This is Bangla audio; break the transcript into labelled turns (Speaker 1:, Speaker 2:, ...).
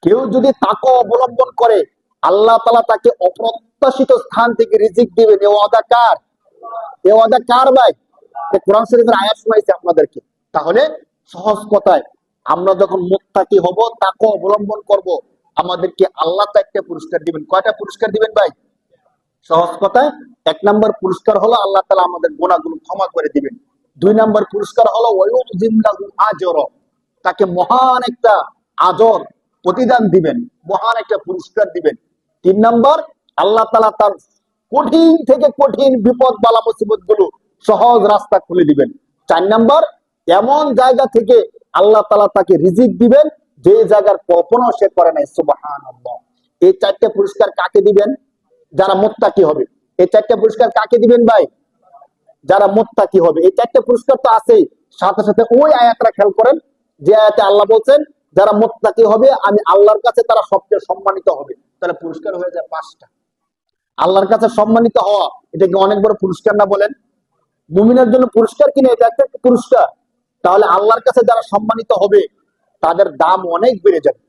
Speaker 1: কেউ যদি তাকে অবলম্বন করে আল্লাহ তাআলা তাকে অপ্রত্যাশিত স্থান থেকে রিজিক দিবেন। এ ওয়াদা কার? এ ওয়াদা কার ভাই? কোরআন শরীফের আয়াত শোনাইছে আপনাদেরকে। তাহলে সহজ কথায় আমরা যখন মুত্তাকি হব, তাকে অবলম্বন করব, আমাদেরকে আল্লাহ চারটা পুরস্কার দিবেন। কয়টা পুরস্কার দিবেন ভাই? সহজ কথায় 1 নম্বর পুরস্কার হলো আল্লাহ তাআলা আমাদের গুনাহগুলো ক্ষমা করে দিবেন। 2 নম্বর পুরস্কার হলো ওয়ায়ুযিম লাহু আজরা, তাকে মহান একটা আজর প্রতিদান দিবেন, মহান একটা পুরস্কার দিবেন। 3 নম্বর আল্লাহ তাআলা তার কঠিন থেকে কঠিন বিপদ বালা মুসিবত গুলো সহজ রাস্তা খুলে দিবেন। 4 নম্বর এমন জায়গা থেকে আল্লাহ তাআলা তাকে রিজিক দিবেন যে জায়গার কল্পনাও সে করে নাই। সুবহানাল্লাহ। এই 4টা পুরস্কার কাকে দিবেন? যারা মুত্তাকি হবে। এই 4টা পুরস্কার কাকে দিবেন ভাই? যারা মুত্তাকি হবে। এই 4টা পুরস্কার তো আছেই, সাথে সাথে ওই আয়াতটা খেয়াল করেন যে আয়াতে আল্লাহ বলছেন যারা মুত্তাকি হবে আমি আল্লাহর কাছে তারা সবচেয়ে সম্মানিত হবে। তাহলে পুরস্কার হয়ে যায় 5টা। আল্লাহর কাছে সম্মানিত হওয়া, এটা কি অনেক বড় পুরস্কার না বলেন? মুমিনের জন্য পুরস্কার কিনা, এটা একটা পুরস্কার। তাহলে আল্লাহর কাছে যারা সম্মানিত হবে তাদের দাম অনেক বেড়ে যাবে।